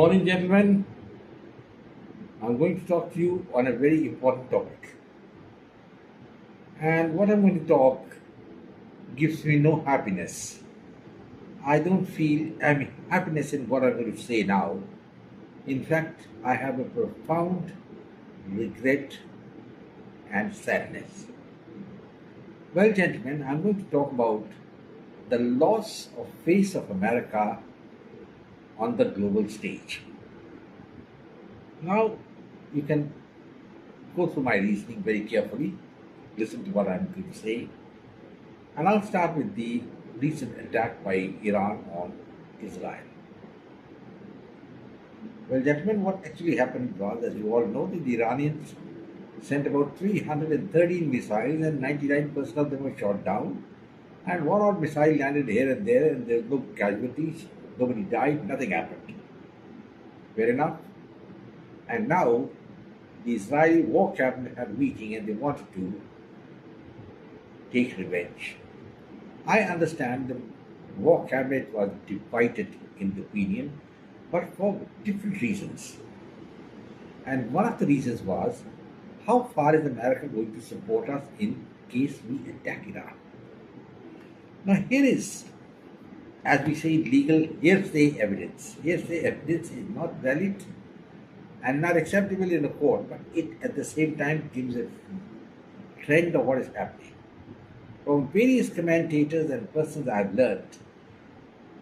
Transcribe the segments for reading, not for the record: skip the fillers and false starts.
Morning, gentlemen. I'm going to talk to you on a very important topic. And what I'm going to talk gives me no happiness. I don't feel any happiness in what I'm going to say now. In fact, I have a profound regret and sadness. Well, gentlemen, I'm going to talk about the loss of face of America on the global stage. Now, you can go through my reasoning very carefully, listen to what I'm going to say, and I'll start with the recent attack by Iran on Israel. Well, gentlemen, what actually happened was, as you all know, the Iranians sent about 313 missiles and 99% of them were shot down. And one odd missile landed here and there, and there were no casualties, nobody died, nothing happened. Fair enough. And now the Israeli war cabinet had a meeting and they wanted to take revenge. I understand the war cabinet was divided in opinion, but for different reasons. And one of the reasons was, how far is America going to support us in case we attack Iran? Now here is, as we say, legal hearsay evidence. Hearsay evidence is not valid and not acceptable in a court, but it at the same time gives a trend of what is happening. From various commentators and persons I've learned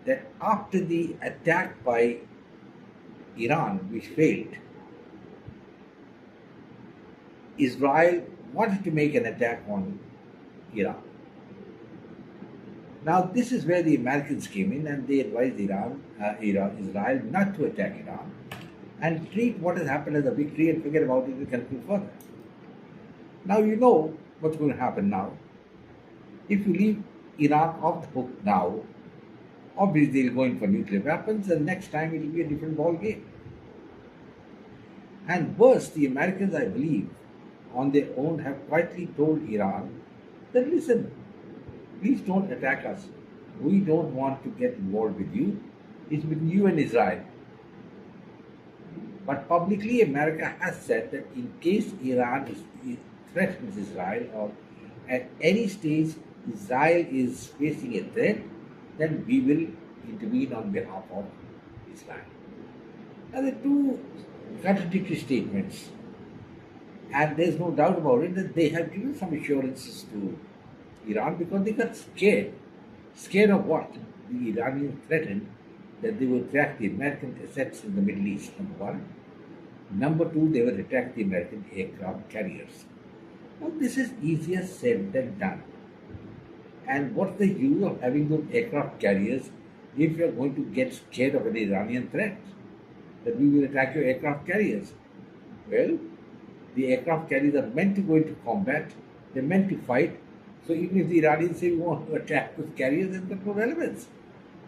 that after the attack by Iran, which failed, Israel wanted to make an attack on Iran. Now, this is where the Americans came in and they advised Israel not to attack Iran and treat what has happened as a victory and forget about it and continue further. Now, you know what's going to happen now. If you leave Iran off the hook now, obviously they'll go in for nuclear weapons and next time it will be a different ball game. And worse, the Americans, I believe, on their own have quietly told Iran that listen, please don't attack us. We don't want to get involved with you. It's between you and Israel. But publicly, America has said that in case Iran threatens Israel or at any stage Israel is facing a threat, then we will intervene on behalf of Israel. Now, there are two contradictory statements, and there's no doubt about it that they have given some assurances to Iran because they got scared. Scared of what? The Iranians threatened that they would attack the American assets in the Middle East, number one. Number two, they would attack the American aircraft carriers. Now, this is easier said than done. And what's the use of having those aircraft carriers if you're going to get scared of an Iranian threat? That we will attack your aircraft carriers. Well, the aircraft carriers are meant to go into combat, they're meant to fight. So even if the Iranians say we want to attack those carriers, then there's no relevance.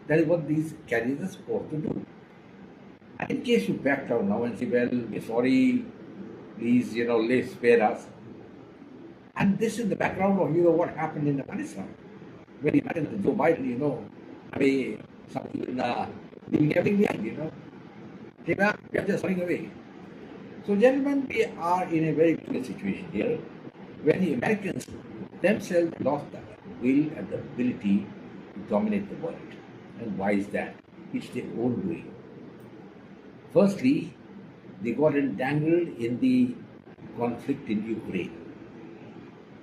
That is what these carriers are supposed to do. And in case you back down now and say, well, we're sorry, please, let's spare us. And this is the background of, what happened in Afghanistan. When you imagine Joe Biden, some people leaving everything behind, they are just running away. So, gentlemen, we are in a very difficult situation here when the Americans themselves lost the will and the ability to dominate the world. And why is that? It's their own doing. Firstly, they got entangled in the conflict in Ukraine.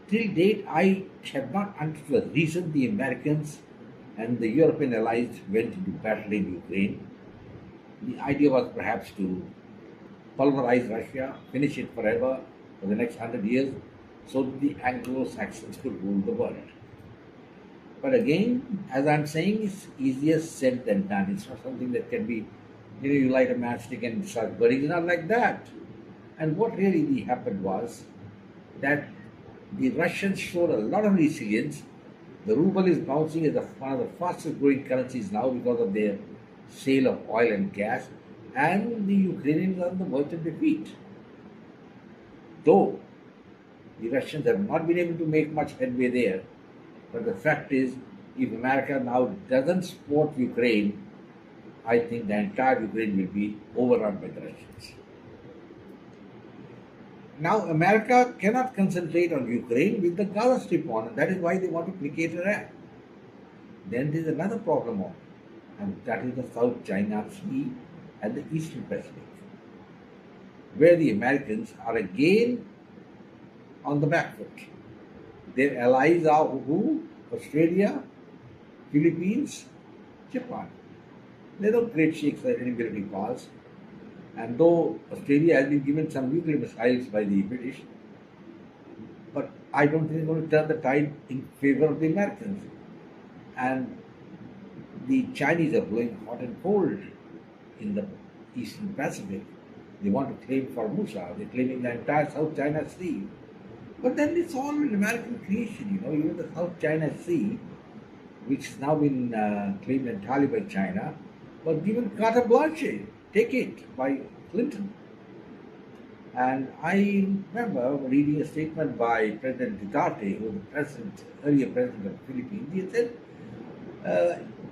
Till date, I have not understood the reason the Americans and the European allies went into battle in Ukraine. The idea was perhaps to pulverize Russia, finish it forever for the next 100 years, so that the Anglo-Saxons could rule the world. But again, as I'm saying, it's easier said than done. It's not something that can be, you light a matchstick and start burning. It's not like that. And what really happened was that the Russians showed a lot of resilience. The ruble is bouncing as one of the fastest growing currencies now because of their sale of oil and gas. And the Ukrainians are on the verge of defeat. Though the Russians have not been able to make much headway there, but the fact is, if America now doesn't support Ukraine, I think the entire Ukraine will be overrun by the Russians. Now, America cannot concentrate on Ukraine with the Gaza Strip on, and that is why they want to placate Iran. Then there is another problem on, and that is the South China Sea and the Eastern Pacific, where the Americans are again on the back foot. Their allies are who? Australia, Philippines, Japan. They don't great shakes or any military powers. And though Australia has been given some nuclear missiles by the British, but I don't think it's going to turn the tide in favor of the Americans. And the Chinese are blowing hot and cold in the Eastern Pacific. They want to claim Formosa. They're claiming the entire South China Sea. But then it's all an American creation, even the South China Sea, which has now been claimed entirely by China, was given carte blanche, take it, by Clinton. And I remember reading a statement by President Duterte, who was the earlier president of the Philippines. He said,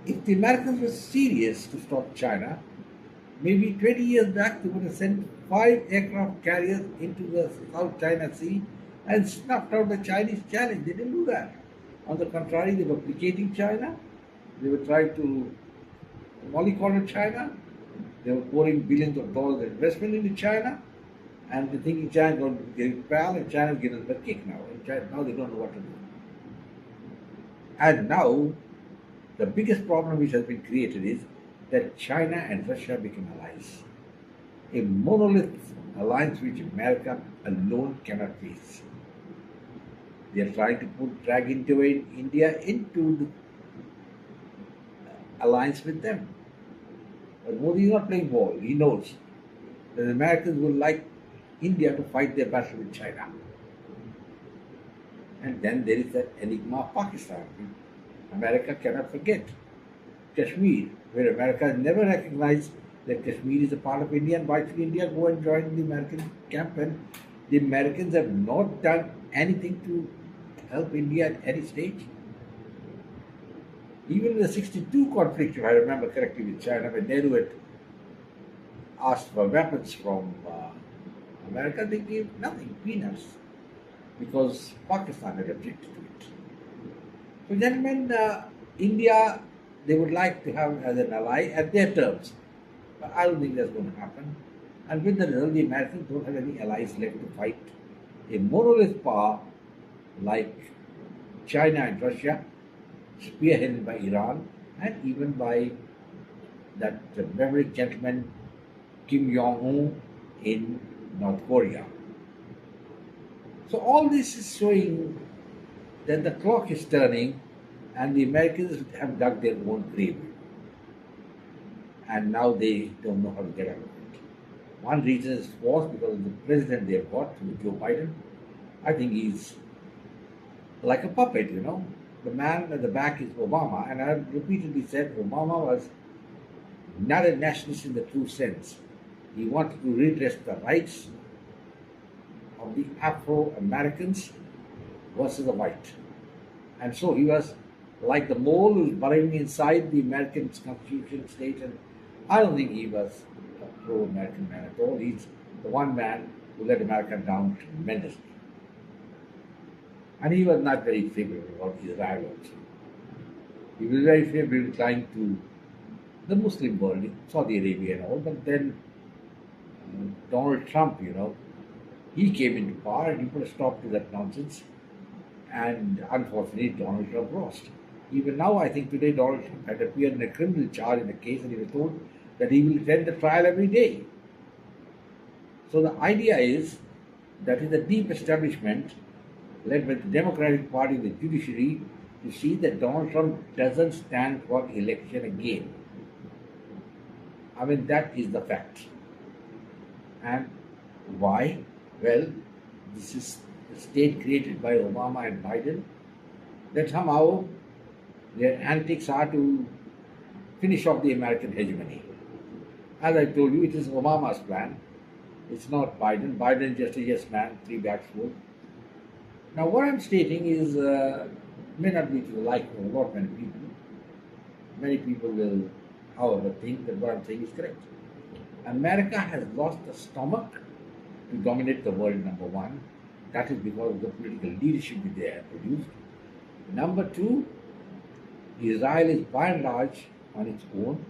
if the Americans were serious to stop China, maybe 20 years back they would have sent 5 aircraft carriers into the South China Sea and snuffed out the Chinese challenge. They didn't do that. On the contrary, they were placating China. They were trying to mollycoddle China. They were pouring billions of dollars of investment into China. And they're thinking China's going to get pal, and China's getting them a kick now. And now they don't know what to do. And now, the biggest problem which has been created is that China and Russia become allies. A monolith alliance which America alone cannot face. They are trying to drag India into the alliance with them. But Modi is not playing ball. He knows that the Americans would like India to fight their battle with China. And then there is that enigma of Pakistan. America cannot forget Kashmir, where America has never recognized that Kashmir is a part of India, and why should India go and join the American camp? And the Americans have not done anything to help India at any stage. Even in the 62 conflict, if I remember correctly, with China, when Nehru had asked for weapons from America, they gave nothing, peanuts, because Pakistan had objected to it. So, gentlemen, India, they would like to have as an ally at their terms. But I don't think that's going to happen. And with the result, the Americans don't have any allies left to fight a monolith power like China and Russia, spearheaded by Iran and even by that maverick gentleman Kim Jong-un in North Korea. So all this is showing that the clock is turning and the Americans have dug their own grave. And now they don't know how to get out of it. One reason is, of course, because of the president they've got, Joe Biden. I think he's like a puppet, The man at the back is Obama, and I've repeatedly said Obama was not a nationalist in the true sense. He wanted to redress the rights of the Afro-Americans versus the white. And so he was like the mole who's burrowing inside the American Constitution state, and I don't think he was a pro-American man at all. He's the one man who let America down tremendously. And he was not very favorable of Israel also. He was very favorable inclined to the Muslim world, Saudi Arabia and all, but then Donald Trump, he came into power and he put a stop to that nonsense. And unfortunately, Donald Trump lost. Even now, I think today Donald Trump had appeared in a criminal charge in the case, and he was told that he will attend the trial every day. So the idea is that is the deep establishment led by the Democratic Party, the judiciary, to see that Donald Trump doesn't stand for election again. I mean, that is the fact. And why? Well, this is the state created by Obama and Biden, that somehow their antics are to finish off the American hegemony. As I told you, it is Obama's plan. It's not Biden. Biden is just a yes man, 3 bags full. Now, what I'm stating is may not be to the liking of a lot many people. Many people will however, think that what I'm saying is correct. America has lost the stomach to dominate the world, number one. That is because of the political leadership that they have produced. Number two, Israel is by and large on its own,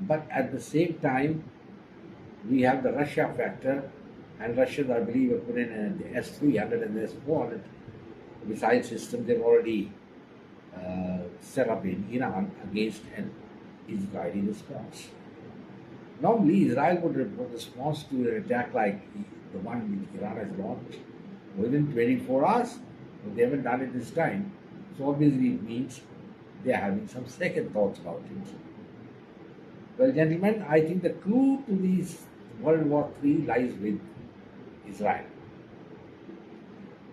but at the same time, we have the Russia factor, and Russians, I believe, have put in the S-300 and the S-400 missile system they've already set up in Iran against an Israeli response. Normally, Israel would respond to an attack like the one which Iran has launched within 24 hours, but they haven't done it this time. So obviously, it means they are having some second thoughts about it. Well, gentlemen, I think the clue to this World War III lies with Israel.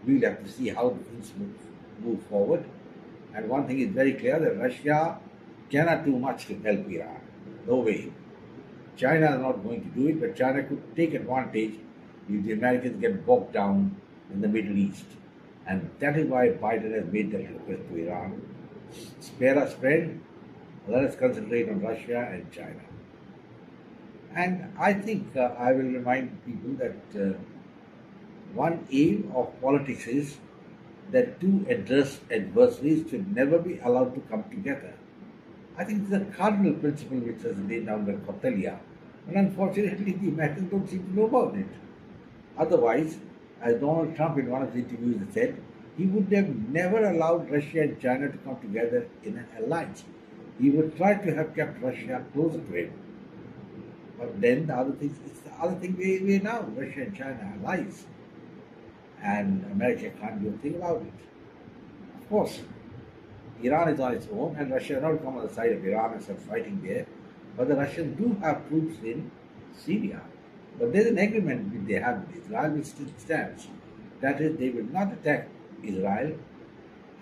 We'll have to see how things move forward. And one thing is very clear that Russia cannot do much to help Iran. No way. China is not going to do it, but China could take advantage if the Americans get bogged down in the Middle East. And that is why Biden has made that request to Iran. Spare us, friend. Let us concentrate on Russia and China. And I think I will remind people that one aim of politics is that two adversaries should never be allowed to come together. I think it's a cardinal principle which was laid down by Kautilya, and unfortunately the Americans don't seem to know about it. Otherwise, as Donald Trump in one of his interviews said, he would have never allowed Russia and China to come together in an alliance. He would try to have kept Russia closer to him. But then it's the other thing we now. Russia and China are allies. And America can't do a thing about it. Of course, Iran is on its own, and Russia will not come on the side of Iran and start fighting there. But the Russians do have troops in Syria. But there's an agreement which they have with Israel which still stands. That is, they will not attack Israel,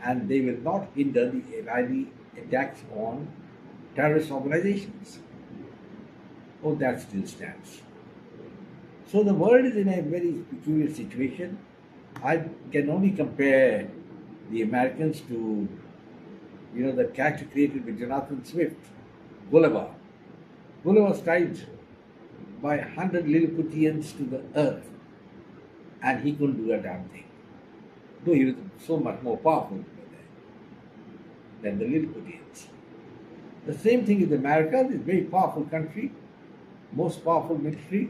and they will not hinder the Israeli attacks on terrorist organizations. Oh, that still stands. So the world is in a very peculiar situation. I can only compare the Americans to, the character created with Jonathan Swift, Gulliver. Gulliver was tied by 100 Lilliputians to the earth, and he couldn't do a damn thing. Though he was so much more powerful than the Lilliputians. The same thing is America, this very powerful country, most powerful military,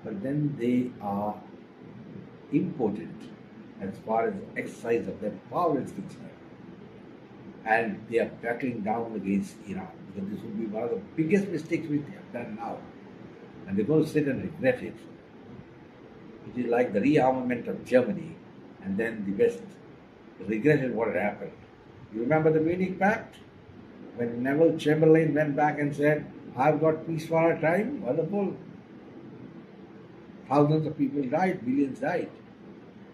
but then they are impotent as far as the exercise of their power is concerned. And they are battling down against Iran, because this would be one of the biggest mistakes we have done now. And they're going to sit and regret it. It is like the rearmament of Germany, and then the West regretted what had happened. You remember the Munich Pact? When Neville Chamberlain went back and said, I've got peace for our time, wonderful. Thousands of people died, millions died.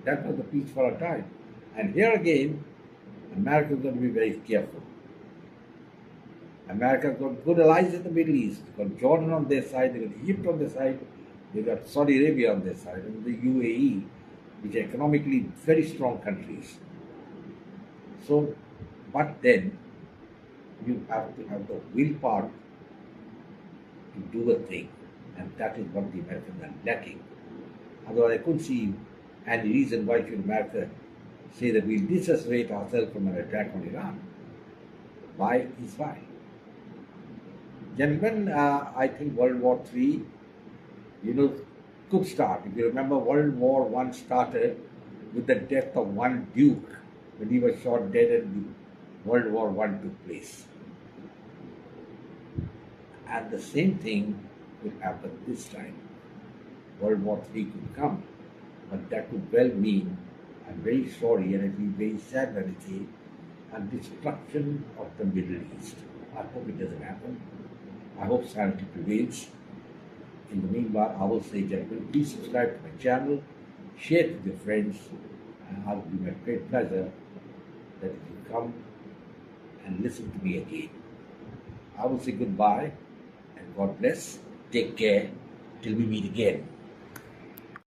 That was the peace for our time. And here again, America is going to be very careful. America has got good allies in the Middle East. They've got Jordan on their side, they've got Egypt on their side, they've got Saudi Arabia on their side, and the UAE, which are economically very strong countries. So, but then, you have to have the willpower to do a thing, and that is what the Americans are lacking. Otherwise, I couldn't see any reason why should America say that we'll disassociate ourselves from an attack on Iran. Why Israel? Gentlemen, I think World War III, could start. If you remember, World War I started with the death of one duke when he was shot dead and World War I took place. And the same thing will happen this time. World War III could come, but that could well mean, I'm very sorry and it will be very sad when I say, a destruction of the Middle East. I hope it doesn't happen. I hope sanity prevails. In the meanwhile, I will say, gentlemen, please subscribe to my channel, share it with your friends, and it will be my great pleasure that you come and listen to me again. I will say goodbye and God bless. Take care till we meet again.